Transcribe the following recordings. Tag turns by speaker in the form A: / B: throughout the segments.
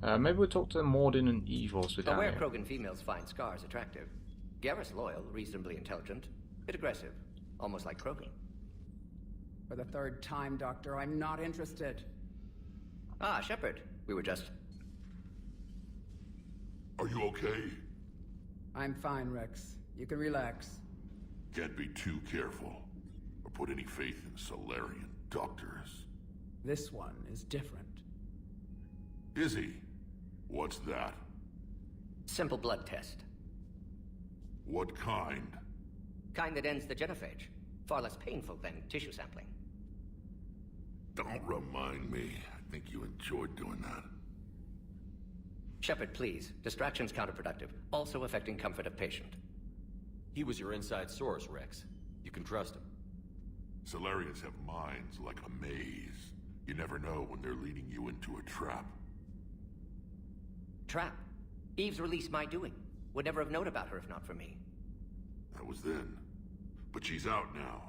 A: Maybe we'll talk to Mordin and Eve whilst we're down
B: Aware
A: here.
B: Krogan females find scars attractive. Garrus loyal, reasonably intelligent, bit aggressive, almost like Krogan.
C: For the third time, Doctor, I'm not interested.
B: Ah, Shepard. We were just...
D: Are you okay?
C: I'm fine, Rex. You can relax.
D: Can't be too careful, or put any faith in Solarian doctors.
C: This one is different.
D: Is he? What's that?
B: Simple blood test.
D: What kind?
B: Kind that ends the genophage. Far less painful than tissue sampling.
D: Don't remind me. I think you enjoyed doing that.
B: Shepard, please. Distraction's counterproductive, also affecting comfort of patient.
E: He was your inside source, Rex. You can trust him.
D: Solarians have minds like a maze. You never know when they're leading you into a trap.
B: Trap? Eve's release my doing. Would never have known about her if not for me.
D: That was then. But she's out now.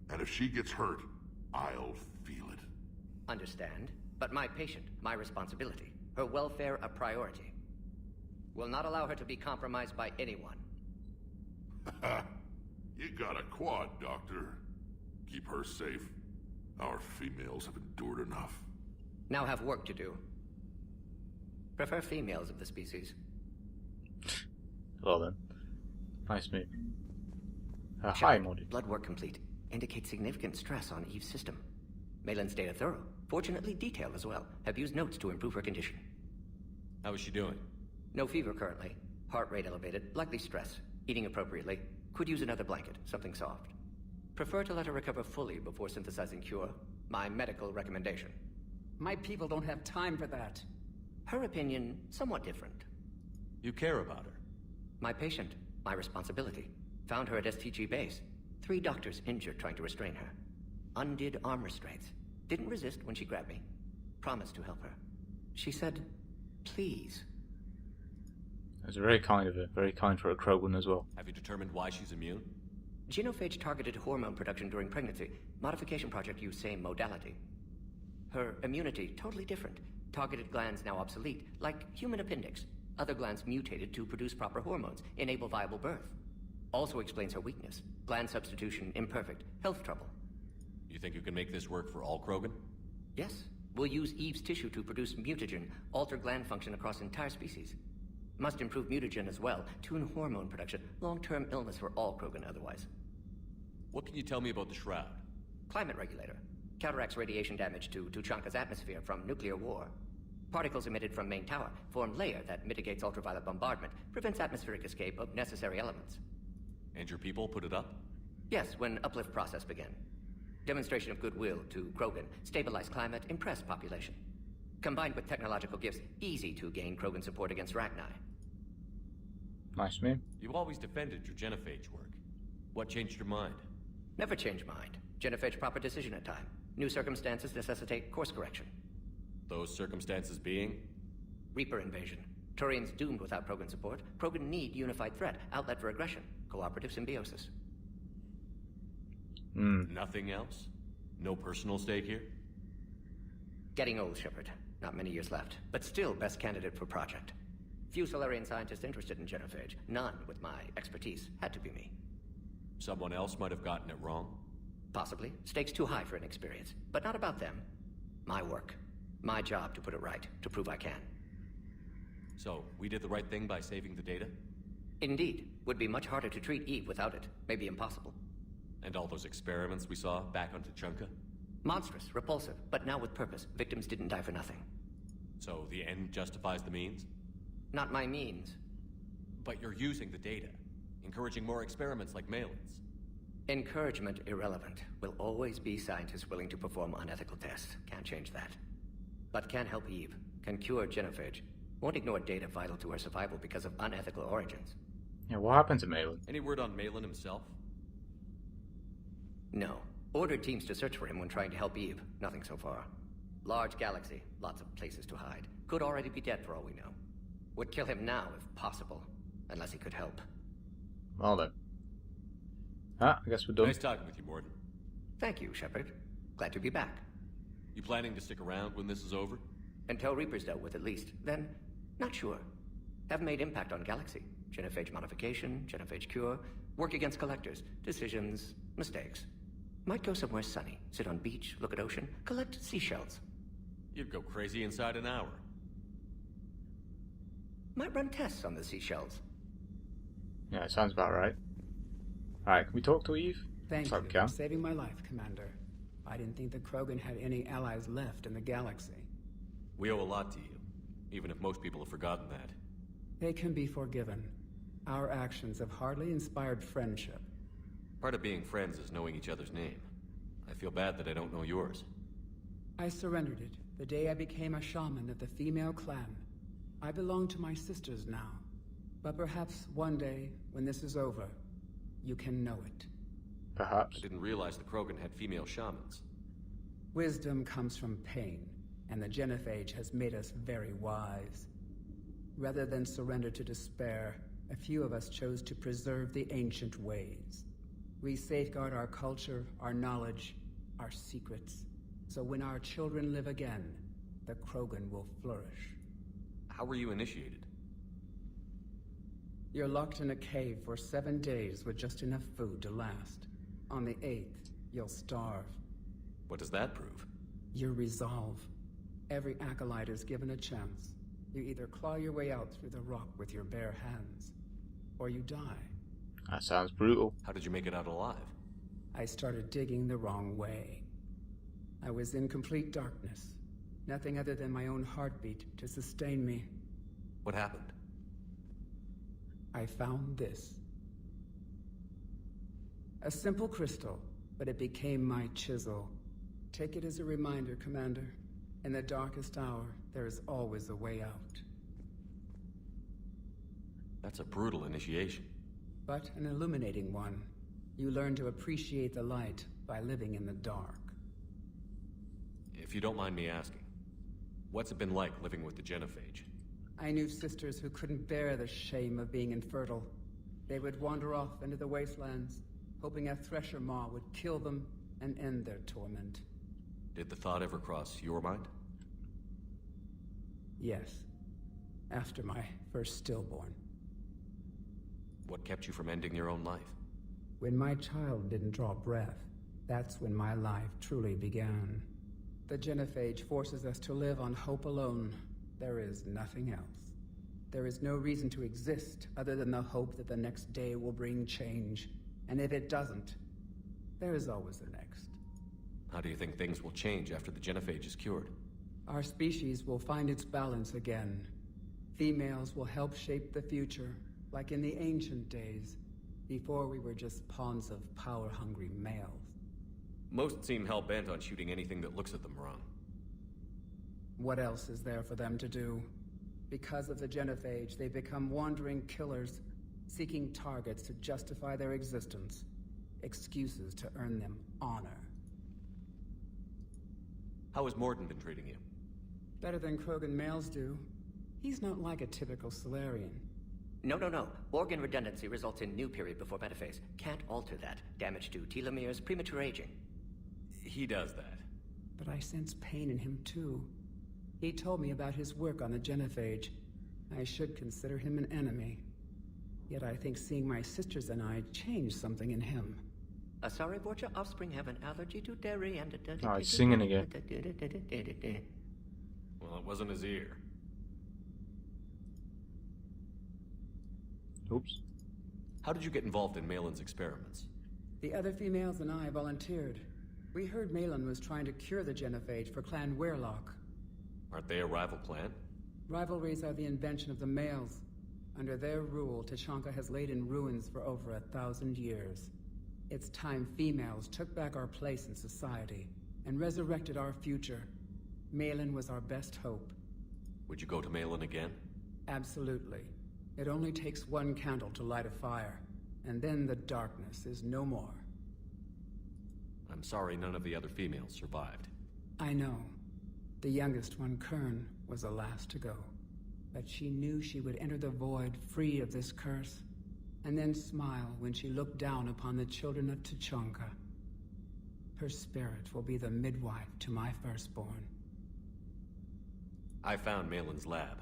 D: And if she gets hurt, I'll feel it.
B: Understand. But my patient, my responsibility. Her welfare a priority. Will not allow her to be compromised by anyone.
D: You got a quad, Doctor. Keep her safe. Our females have endured enough.
B: Now have work to do. Prefer females of the species.
A: Well then. Nice move. Hi, Mordin.
B: Blood work complete. Indicates significant stress on Eve's system. Malin's data thorough. Fortunately detailed as well. Have used notes to improve her condition.
E: How is she doing?
B: No fever currently. Heart rate elevated. Likely stress. Eating appropriately. Could use another blanket. Something soft. Prefer to let her recover fully before synthesizing cure. My medical recommendation.
C: My people don't have time for that.
B: Her opinion, somewhat different.
E: You care about her.
B: My patient. My responsibility. Found her at STG base. 3 doctors injured trying to restrain her. Undid arm restraints. Didn't resist when she grabbed me. Promised to help her. She said, please.
A: That's very kind of her. Very kind for a Krogan as well.
E: Have you determined why she's immune?
B: Genophage targeted hormone production during pregnancy. Modification project used same modality. Her immunity, totally different. Targeted glands now obsolete, like human appendix. Other glands mutated to produce proper hormones, enable viable birth. Also explains her weakness. Gland substitution imperfect. Health trouble.
E: You think you can make this work for all Krogan?
B: Yes. We'll use Eve's tissue to produce mutagen, alter gland function across entire species. Must improve mutagen as well, tune hormone production. Long-term illness for all Krogan otherwise.
E: What can you tell me about the Shroud?
B: Climate regulator. Counteracts radiation damage to Tuchanka's atmosphere from nuclear war. Particles emitted from main tower form layer that mitigates ultraviolet bombardment, prevents atmospheric escape of necessary elements.
E: And your people put it up?
B: Yes, when uplift process began. Demonstration of goodwill to Krogan, stabilize climate, impress population. Combined with technological gifts, easy to gain Krogan support against Rachni.
A: Nice move.
E: You've always defended your genophage work. What changed your mind?
B: Never change mind. Genophage proper decision at time. New circumstances necessitate course correction.
E: Those circumstances being?
B: Reaper invasion. Turians doomed without Krogan support. Krogan need unified threat, outlet for aggression. Cooperative symbiosis.
E: Nothing else? No personal stake here?
B: Getting old, Shepard. Not many years left, but still best candidate for project. Few Solarian scientists interested in genophage. None with my expertise. Had to be me.
E: Someone else might have gotten it wrong?
B: Possibly. Stakes too high for inexperience. But not about them. My work. My job to put it right. To prove I can.
E: So, we did the right thing by saving the data?
B: Indeed. Would be much harder to treat Eve without it. Maybe impossible.
E: And all those experiments we saw back on Tuchanka?
B: Monstrous, repulsive, but now with purpose. Victims didn't die for nothing.
E: So, the end justifies the means?
B: Not my means.
E: But you're using the data. Encouraging more experiments like Malin's.
B: Encouragement irrelevant. Will always be scientists willing to perform unethical tests. Can't change that. But can help Eve. Can cure genophage. Won't ignore data vital to her survival because of unethical origins.
A: Yeah, what happened to Malin?
E: Any word on Malin himself?
B: No. Ordered teams to search for him when trying to help Eve. Nothing so far. Large galaxy. Lots of places to hide. Could already be dead for all we know. Would kill him now if possible. Unless he could help.
A: Well then. I guess we're done.
E: Nice talking with you, Mordin.
B: Thank you, Shepard. Glad to be back.
E: You planning to stick around when this is over?
B: Until Reaper's dealt with, at least. Then, not sure. Have made impact on Galaxy. Genophage modification, genophage cure, work against collectors, decisions, mistakes. Might go somewhere sunny, sit on beach, look at ocean, collect seashells.
E: You'd go crazy inside an hour.
B: Might run tests on the seashells.
A: Yeah, it sounds about right. Alright, can we talk to Eve?
C: Thank
A: Sorry,
C: you
A: Cal.
C: for saving my life, Commander. I didn't think the Krogan had any allies left in the galaxy.
E: We owe a lot to you, even if most people have forgotten that.
C: They can be forgiven. Our actions have hardly inspired friendship.
E: Part of being friends is knowing each other's name. I feel bad that I don't know yours.
C: I surrendered it the day I became a shaman of the female clan. I belong to my sisters now. But perhaps one day, when this is over, you can know it.
A: Perhaps.
E: I didn't realize the Krogan had female shamans.
C: Wisdom comes from pain, and the genophage has made us very wise. Rather than surrender to despair, a few of us chose to preserve the ancient ways. We safeguard our culture, our knowledge, our secrets. So when our children live again, the Krogan will flourish.
E: How were you initiated?
C: You're locked in a cave for 7 days with just enough food to last. On the 8th, you'll starve.
E: What does that prove?
C: Your resolve. Every acolyte is given a chance. You either claw your way out through the rock with your bare hands, or you die.
A: That sounds brutal.
E: How did you make it out alive?
C: I started digging the wrong way. I was in complete darkness. Nothing other than my own heartbeat to sustain me.
E: What happened?
C: I found this. A simple crystal, but it became my chisel. Take it as a reminder, Commander. In the darkest hour, there is always a way out.
E: That's a brutal initiation.
C: But an illuminating one. You learn to appreciate the light by living in the dark.
E: If you don't mind me asking, what's it been like living with the genophage?
C: I knew sisters who couldn't bear the shame of being infertile. They would wander off into the wastelands, hoping a thresher maw would kill them and end their torment.
E: Did the thought ever cross your mind?
C: Yes. After my first stillborn.
E: What kept you from ending your own life?
C: When my child didn't draw breath, that's when my life truly began. The genophage forces us to live on hope alone. There is nothing else. There is no reason to exist other than the hope that the next day will bring change. And if it doesn't, there is always the next.
E: How do you think things will change after the genophage is cured?
C: Our species will find its balance again. Females will help shape the future, like in the ancient days, before we were just pawns of power-hungry males.
E: Most seem hell-bent on shooting anything that looks at them wrong.
C: What else is there for them to do? Because of the genophage, they become wandering killers, seeking targets to justify their existence. Excuses to earn them honor.
E: How has Morden been treating you?
C: Better than Krogan males do. He's not like a typical Solarian.
B: No. Organ redundancy results in new period before metaphase. Can't alter that. Damage to telomeres, premature aging.
E: He does that.
C: But I sense pain in him too. He told me about his work on the genophage. I should consider him an enemy. Yet I think seeing my sisters and I changed something in him.
B: Sorry, Borgia, offspring have an allergy to dairy and...
A: Oh, he's singing again.
E: Well, it wasn't his ear.
A: Oops.
E: How did you get involved in Malin's experiments?
C: The other females and I volunteered. We heard Malin was trying to cure the genophage for Clan Weirlock.
E: Aren't they a rival clan?
C: Rivalries are the invention of the males. Under their rule, Tuchanka has laid in ruins for over 1,000 years. It's time females took back our place in society and resurrected our future. Malin was our best hope.
E: Would you go to Malin again?
C: Absolutely. It only takes one candle to light a fire, and then the darkness is no more.
E: I'm sorry none of the other females survived.
C: I know. The youngest one, Kern, was the last to go. But she knew she would enter the void free of this curse, and then smile when she looked down upon the children of Tuchanka. Her spirit will be the midwife to my firstborn.
E: I found Malin's lab.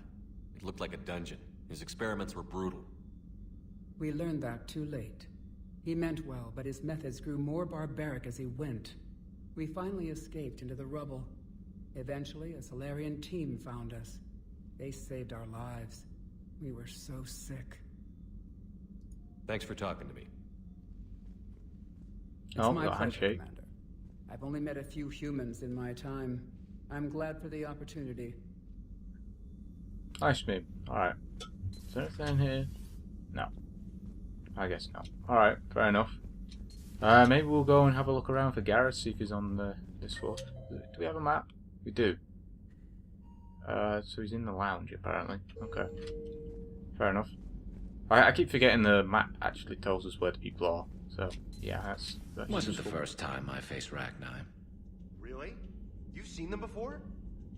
E: It looked like a dungeon. His experiments were brutal.
C: We learned that too late. He meant well, but his methods grew more barbaric as he went. We finally escaped into the rubble. Eventually, a Solarian team found us. They saved our lives. We were so sick.
E: Thanks for talking to me.
C: It's
A: Oh,
C: my
A: got a
C: pleasure,
A: handshake.
C: Commander. I've only met a few humans in my time. I'm glad for the opportunity.
A: Nice, mate. Alright. Is there anything in here? No. I guess not. Alright, fair enough. Maybe we'll go and have a look around for Gareth, see if he's on this floor. Do we have a map? We do. So he's in the lounge, apparently. Okay. Fair enough. I keep forgetting the map actually tells us where the people are. So, yeah, that's
F: Wasn't the
A: useful.
F: first time I faced Rachni.
G: Really? You've seen them before?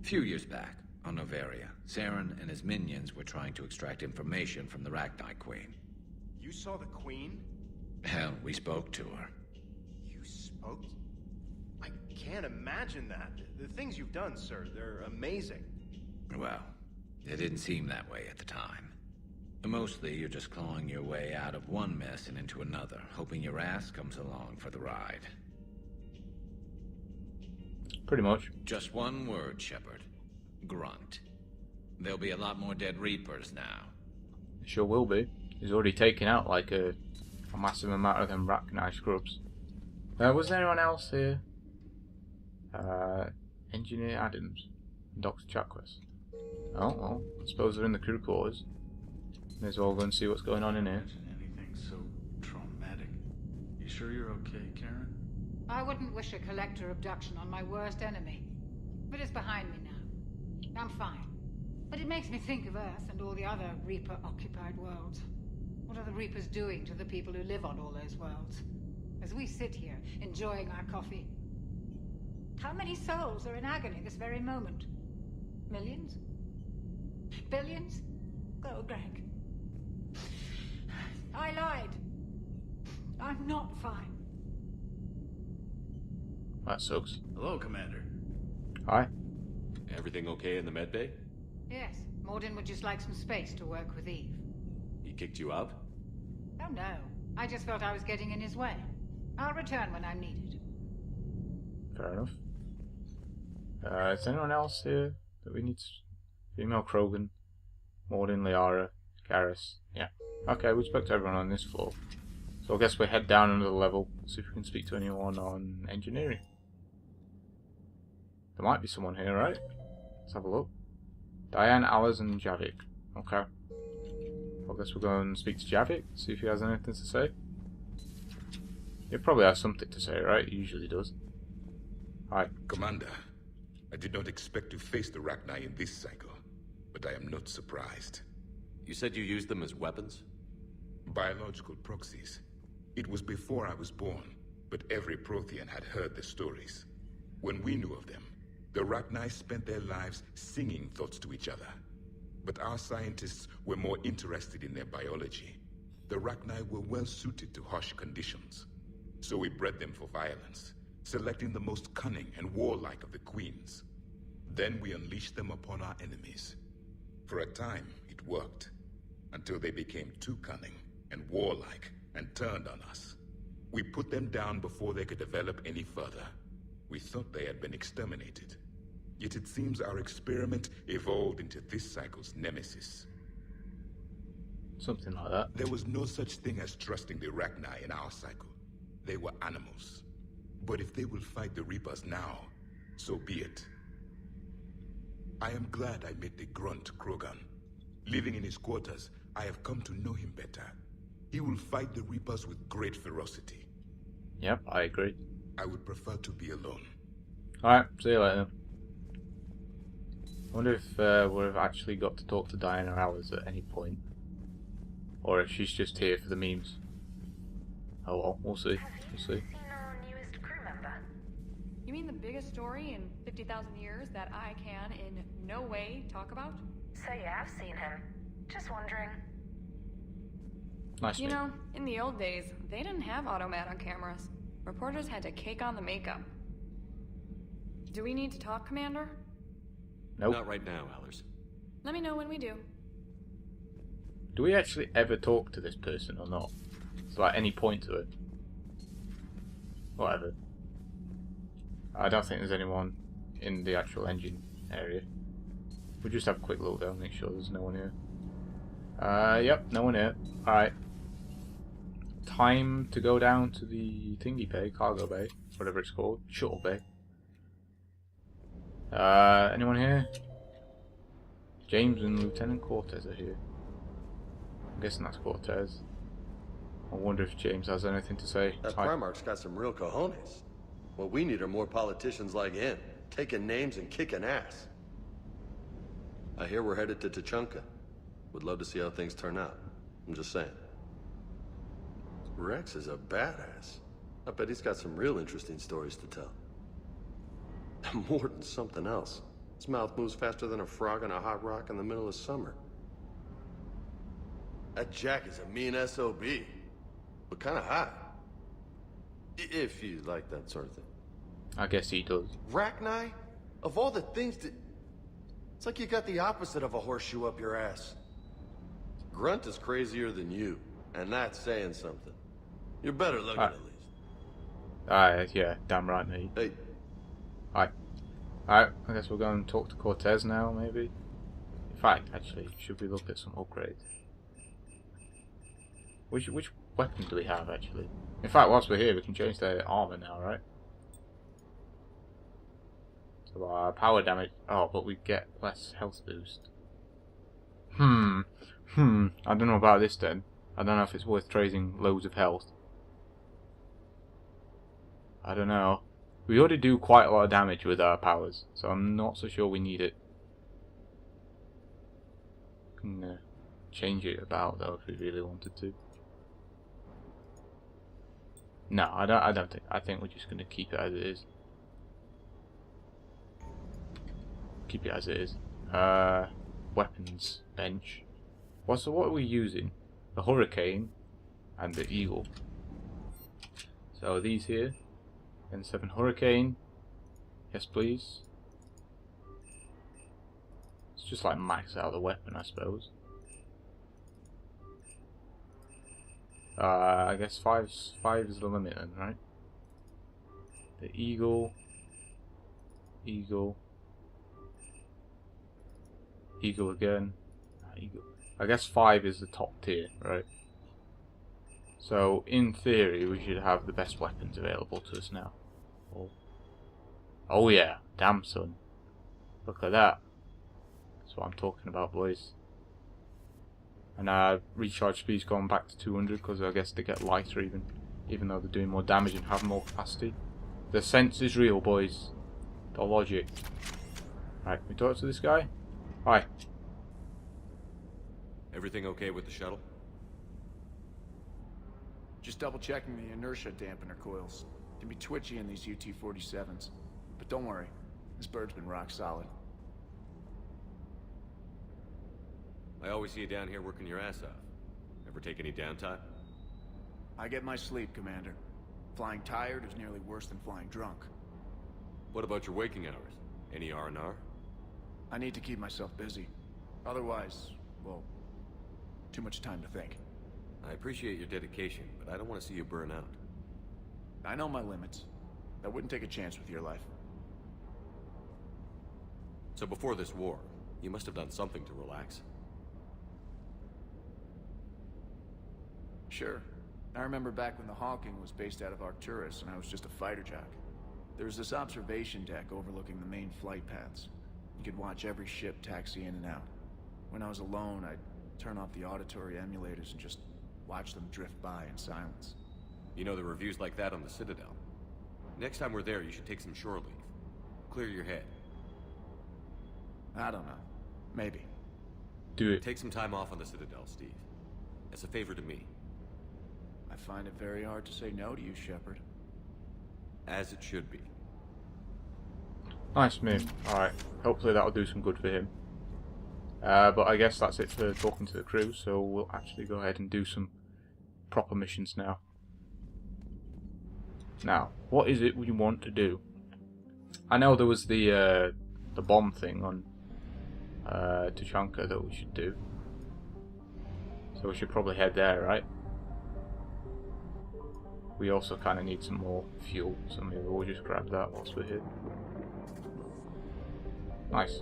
F: A few years back, on Noveria, Saren and his minions were trying to extract information from the Rachni Queen.
G: You saw the Queen?
F: Hell, we spoke to her.
G: You spoke? I can't imagine that. The things you've done, sir, they're amazing.
F: Well, it didn't seem that way at the time. Mostly, you're just clawing your way out of one mess and into another, hoping your ass comes along for the ride.
A: Pretty much.
F: Just one word, Shepard. Grunt. There'll be a lot more dead Reapers now.
A: Sure will be. He's already taken out like a massive amount of them Rachni scrubs. Was there anyone else here? Engineer Adams. Dr. Chakwas. Oh, well, I suppose they're in the crew quarters. May as well go and see what's going on in here.
H: Anything so traumatic. You sure you're okay, Karen?
I: I wouldn't wish a collector abduction on my worst enemy. But it's behind me now. I'm fine. But it makes me think of Earth and all the other Reaper-occupied worlds. What are the Reapers doing to the people who live on all those worlds? As we sit here, enjoying our coffee. How many souls are in agony this very moment? Millions? Billions? Oh, Greg. I lied. I'm not fine.
A: That sucks.
H: Hello, Commander.
A: Hi.
E: Everything okay in the medbay?
I: Yes, Mordin would just like some space to work with Eve.
E: He kicked you out?
I: Oh no, I just felt I was getting in his way. I'll return when I'm needed.
A: Fair enough. Is there anyone else here that we need to... Female Krogan, Mordin, Liara, Garrus. Yeah. Okay, we spoke to everyone on this floor. So I guess we head down another level, see if we can speak to anyone on engineering. There might be someone here, right? Let's have a look. Diane, Alice, and Javik. Okay. I guess we'll go and speak to Javik, see if he has anything to say. He probably has something to say, right? He usually does. Hi.
J: Commander, I did not expect to face the Rachni in this cycle, but I am not surprised.
E: You said you used them as weapons?
J: Biological proxies. It was before I was born, but every Prothean had heard the stories. When we knew of them, the Rachni spent their lives singing thoughts to each other. But our scientists were more interested in their biology. The Rachni were well suited to harsh conditions. So we bred them for violence, selecting the most cunning and warlike of the queens. Then we unleashed them upon our enemies. For a time, it worked, until they became too cunning and warlike and turned on us. We put them down before they could develop any further. We thought they had been exterminated. Yet it seems our experiment evolved into this cycle's nemesis.
A: Something like that.
J: There was no such thing as trusting the Rachni in our cycle. They were animals. But if they will fight the Reapers now, so be it. I am glad I met the grunt Krogan. Living in his quarters, I have come to know him better. He will fight the Reapers with great ferocity.
A: Yep, I agree.
J: I would prefer to be alone.
A: Alright, see you later. I wonder if we've actually got to talk to Diana Alice at any point. Or if she's just here for the memes. Oh well, we'll see. We'll see.
K: Seen our newest crew member?
L: You mean the biggest story in 50,000 years that I can in no way talk about?
K: So you have seen him. Just wondering.
A: Nice
L: You
A: meet.
L: know, in the old days, they didn't have automat on cameras. Reporters had to cake on the makeup. Do we need to talk, Commander?
A: Nope.
E: Not right now, Allers.
L: Let me know when we do.
A: Do we actually ever talk to this person or not? Is there any point to it? Whatever. I don't think there's anyone in the actual engine area. We'll just have a quick look though, make sure there's no one here. Yep, no one here. Alright. Time to go down to the thingy bay, cargo bay, whatever it's called, shuttle bay. Anyone here? James and Lieutenant Cortez are here. I'm guessing that's Cortez. I wonder if James has anything to say.
M: That Primarch's got some real cojones. What we need are more politicians like him, taking names and kicking ass. I hear we're headed to Tuchanka. Would love to see how things turn out. I'm just saying. Rex is a badass. I bet he's got some real interesting stories to tell. More than something else. His mouth moves faster than a frog on a hot rock in the middle of summer. That Jack is a mean SOB, but kind of hot. If you like that sort of thing.
A: I guess he does.
M: Rachni? Of all the things that... It's like you got the opposite of a horseshoe up your ass. Grunt is crazier than you, and that's saying something. You're better looking at least.
A: Yeah, damn right, mate.
M: Hey.
A: Hi. Alright, I guess we'll go and talk to Cortez now, maybe. In fact, actually, should we look at some upgrades? Which weapon do we have, actually? In fact, whilst we're here, we can change their armor now, right? So our power damage... Oh, but we get less health boost. I don't know about this then. I don't know if it's worth trading loads of health. I don't know. We already do quite a lot of damage with our powers, so I'm not so sure we need it. Can change it about though if we really wanted to. No, I don't think. I think we're just going to keep it as it is. Keep it as it is. Weapons bench. What are we using? The Hurricane and the Eagle. So these here. And 7 Hurricane. Yes, please. It's just like max out the weapon, I suppose. I guess 5 is the limit then, right? The Eagle. Eagle again. Eagle. I guess 5 is the top tier, right? So, in theory, we should have the best weapons available to us now. Oh yeah, damn son. Look at that. That's what I'm talking about, boys. And recharge speed's gone back to 200 because I guess they get lighter even though they're doing more damage and have more capacity. The sense is real, boys. The logic. Right, we talk to this guy? Hi.
E: Everything okay with the shuttle?
N: Just double checking the inertia dampener coils. Can be twitchy in these UT-47s. But don't worry, this bird's been rock solid.
E: I always see you down here working your ass off. Ever take any downtime?
N: I get my sleep, Commander. Flying tired is nearly worse than flying drunk.
E: What about your waking hours? Any R&R?
N: I need to keep myself busy. Otherwise, well, too much time to think.
E: I appreciate your dedication, but I don't want to see you burn out.
N: I know my limits. I wouldn't take a chance with your life.
E: So before this war, you must have done something to relax.
N: Sure. I remember back when the Hawking was based out of Arcturus and I was just a fighter jock. There was this observation deck overlooking the main flight paths. You could watch every ship taxi in and out. When I was alone, I'd turn off the auditory emulators and just watch them drift by in silence.
E: You know, the reviews like that on the Citadel. Next time we're there, you should take some shore leave. Clear your head.
N: I don't know. Maybe.
A: Do it.
E: Take some time off on the Citadel, Steve. As a favor to me.
N: I find it very hard to say no to you, Shepard.
E: As it should be.
A: Nice move. Alright. Hopefully that'll do some good for him. But I guess that's it for talking to the crew, so we'll actually go ahead and do some proper missions now. Now, what is it we want to do? I know there was the bomb thing on Tuchanka that we should do. So we should probably head there, right? We also kind of need some more fuel, so maybe we'll just grab that whilst we're here. Nice.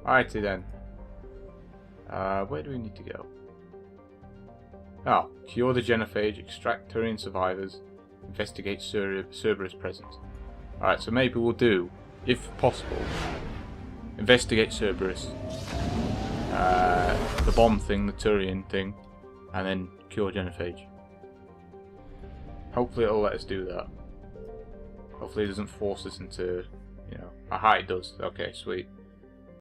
A: Alrighty then. Where do we need to go? Oh, cure the genophage, extract Turian survivors, investigate Cerberus' presence. Alright, so maybe we'll do, if possible, investigate Cerberus, the bomb thing, the Turian thing, and then cure genophage. Hopefully it'll let us do that. Hopefully it doesn't force us into, you know... Aha, it does. Okay, sweet.